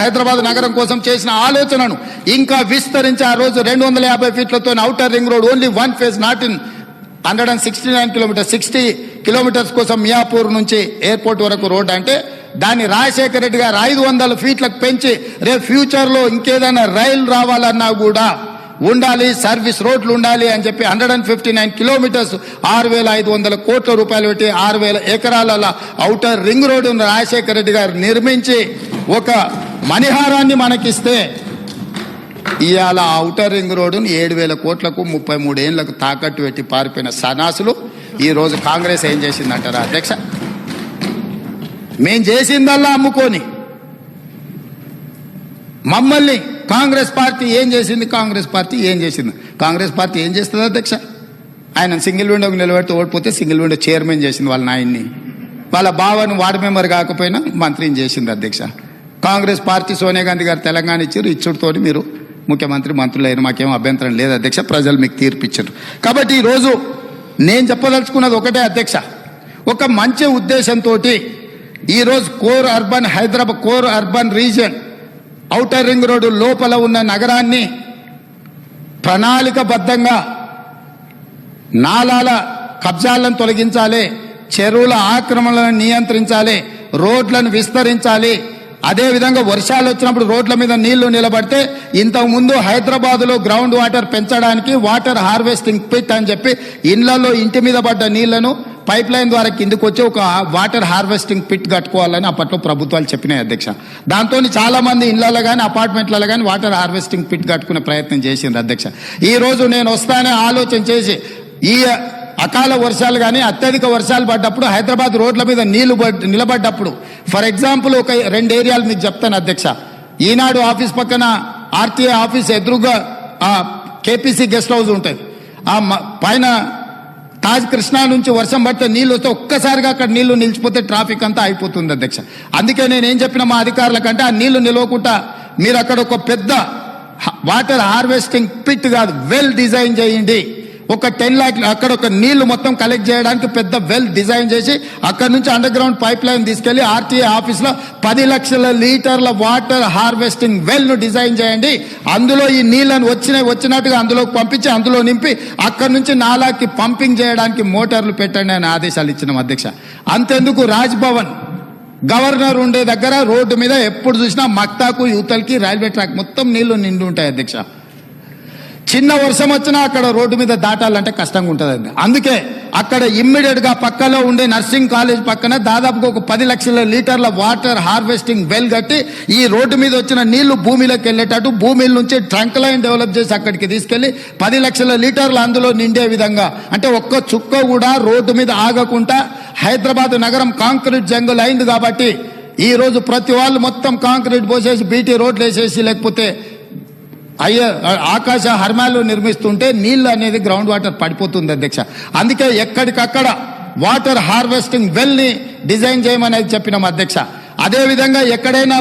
హైదరాబాద్ నగరం కోసం చేసిన ఆలోచనను ఇంకా విస్తరించి ఆ రోజు 250 ఫీట్లతో outer ring road only one phase not in 169 kilometres 60 kilometres కోసం మియాపూర్ నుంచి ఎయిర్పోర్ట్ వరకు రోడ్ అంటే దాన్ని రాజశేఖర రెడ్డి గారు 500 ఫీట్లకు పెంచి రేపు ఫ్యూచర్లో ఇంకేదైనా రైలు రావాలన్నా కూడా ఉండాలి, సర్వీస్ రోడ్లు ఉండాలి అని చెప్పి 159 కిలోమీటర్స్ 6,500 కోట్ల రూపాయలు పెట్టి 6,000 ఎకరాల ఔటర్ రింగ్ రోడ్డును రాజశేఖర రెడ్డి గారు నిర్మించి ఒక మణిహారాన్ని మనకిస్తే ఇవాళ ఔటర్ రింగ్ రోడ్డును 7,000 కోట్లకు 33 ఏళ్లకు తాకట్టు పెట్టి పారిపోయిన సన్నాసులు ఈరోజు కాంగ్రెస్ ఏం చేసిందంటారా అధ్యక్ష? మేం చేసిందల్లా అమ్ముకొని మమ్మల్ని కాంగ్రెస్ పార్టీ ఏం చేసింది? కాంగ్రెస్ పార్టీ ఏం చేస్తుంది అధ్యక్ష? ఆయన సింగిల్ విండోకి నిలబెడితే ఓడిపోతే సింగిల్ విండో చైర్మన్ చేసింది వాళ్ళ నాయన్ని, వాళ్ళ బావని వార్డు మెంబర్ కాకపోయినా మంత్రిని చేసింది అధ్యక్ష. కాంగ్రెస్ పార్టీ సోనియా గాంధీ గారు తెలంగాణ ఇచ్చుడుతో మీరు ముఖ్యమంత్రి మంత్రులైన మాకేం అభ్యంతరం లేదు అధ్యక్ష. ప్రజలు మీకు తీర్పిచ్చారు. కాబట్టి ఈరోజు నేను చెప్పదలుచుకున్నది ఒకటే అధ్యక్ష, ఒక మంచి ఉద్దేశంతో ఈరోజు Hyderabad core urban region outer ring road లోపల ఉన్న నగరాన్ని ప్రణాళికబద్ధంగా నాలాల కబ్జాలను తొలగించాలి, చెరువుల ఆక్రమణలను నియంత్రించాలి, రోడ్లను విస్తరించాలి. అదేవిధంగా వర్షాలు వచ్చినప్పుడు రోడ్ల మీద నీళ్లు నిలబడితే ఇంతకుముందు హైదరాబాద్లో గ్రౌండ్ వాటర్ పెంచడానికి వాటర్ హార్వెస్టింగ్ పిట్ అని చెప్పి ఇళ్లలో ఇంటి మీద పడ్డ నీళ్లను పైప్ లైన్ ద్వారా కిందకు వచ్చి ఒక వాటర్ హార్వెస్టింగ్ పిట్ కట్టుకోవాలని అప్పట్లో ప్రభుత్వాలు చెప్పినాయి అధ్యక్ష. దాంతో చాలా మంది ఇళ్లలో కానీ అపార్ట్మెంట్లలో కానీ వాటర్ హార్వెస్టింగ్ పిట్ కట్టుకునే ప్రయత్నం చేసింది అధ్యక్ష. ఈ రోజు నేను వస్తానే ఆలోచన చేసి ఈ అకాల వర్షాలు కానీ అత్యధిక వర్షాలు పడ్డప్పుడు హైదరాబాద్ రోడ్ల మీద నీళ్లు నిలబడ్డప్పుడు ఫర్ ఎగ్జాంపుల్ ఒక 2 ఏరియాలు మీకు చెప్తాను అధ్యక్ష. ఈనాడు ఆఫీస్ పక్కన ఆర్టీఐ ఆఫీస్ ఎదురుగా కేపీసీ గెస్ట్ హౌస్ ఉంటుంది. ఆ పైన తాజ్ కృష్ణా నుంచి వర్షం పడితే నీళ్ళు వస్తే ఒక్కసారిగా అక్కడ నీళ్లు నిలిచిపోతే ట్రాఫిక్ అంతా అయిపోతుంది అధ్యక్ష. అందుకే నేనేం చెప్పిన మా అధికారులకంటే ఆ నీళ్లు నిలవకుండా మీరు అక్కడ ఒక పెద్ద వాటర్ హార్వెస్టింగ్ పిట్ కాదు వెల్ డిజైన్ చేయండి. ఒక 10 లాక్ అక్కడ ఒక నీళ్లు మొత్తం కలెక్ట్ చేయడానికి పెద్ద వెల్ డిజైన్ చేసి అక్కడ నుంచి అండర్ గ్రౌండ్ పైప్ లైన్ తీసుకెళ్లి ఆర్టీఐ ఆఫీస్లో 10 లక్షల లీటర్ల వాటర్ హార్వెస్టింగ్ వెల్ ను డిజైన్ చేయండి. అందులో ఈ నీళ్లను వచ్చినట్టుగా అందులోకి పంపించి అందులో నింపి అక్కడ నుంచి నాలాకి పంపింగ్ చేయడానికి మోటార్లు పెట్టండి అని ఆదేశాలు ఇచ్చినాం అధ్యక్ష. అంతెందుకు రాజ్భవన్ గవర్నర్ ఉండే దగ్గర రోడ్డు మీద ఎప్పుడు చూసినా మక్తాకు యూతల్కి రైల్వే ట్రాక్ మొత్తం నీళ్లు నిండి ఉంటాయి అధ్యక్ష. చిన్న వర్షం వచ్చినా అక్కడ రోడ్డు మీద దాటాలంటే కష్టంగా ఉంటుందండి. అందుకే అక్కడ ఇమ్మీడియట్ గా పక్కలో ఉండే నర్సింగ్ కాలేజ్ పక్కన దాదాపుగా ఒక 10 లక్షల లీటర్ల వాటర్ హార్వెస్టింగ్ వెల్ కట్టి ఈ రోడ్డు మీద వచ్చిన నీళ్లు భూమిలోకి వెళ్ళేటట్టు భూమిల నుంచి ట్రంక్ లైన్ డెవలప్ చేసి అక్కడికి తీసుకెళ్లి 10 లక్షల లీటర్లు అందులో నిండే విధంగా అంటే ఒక్క చుక్క కూడా రోడ్డు మీద ఆగకుండా హైదరాబాద్ నగరం కాంక్రీట్ జంగుల్ అయింది. కాబట్టి ఈ రోజు ప్రతి వాళ్ళు మొత్తం కాంక్రీట్ పోసేసి బీటీ రోడ్లు వేసేసి లేకపోతే ఆకాశ హర్మాలు నిర్మిస్తుంటే నీళ్లు అనేది గ్రౌండ్ వాటర్ పడిపోతుంది అధ్యక్ష. అందుకే ఎక్కడికక్కడ వాటర్ హార్వెస్టింగ్ వెల్ ని డిజైన్ చేయమనేది చెప్పినాం అధ్యక్ష. అదేవిధంగా ఎక్కడైనా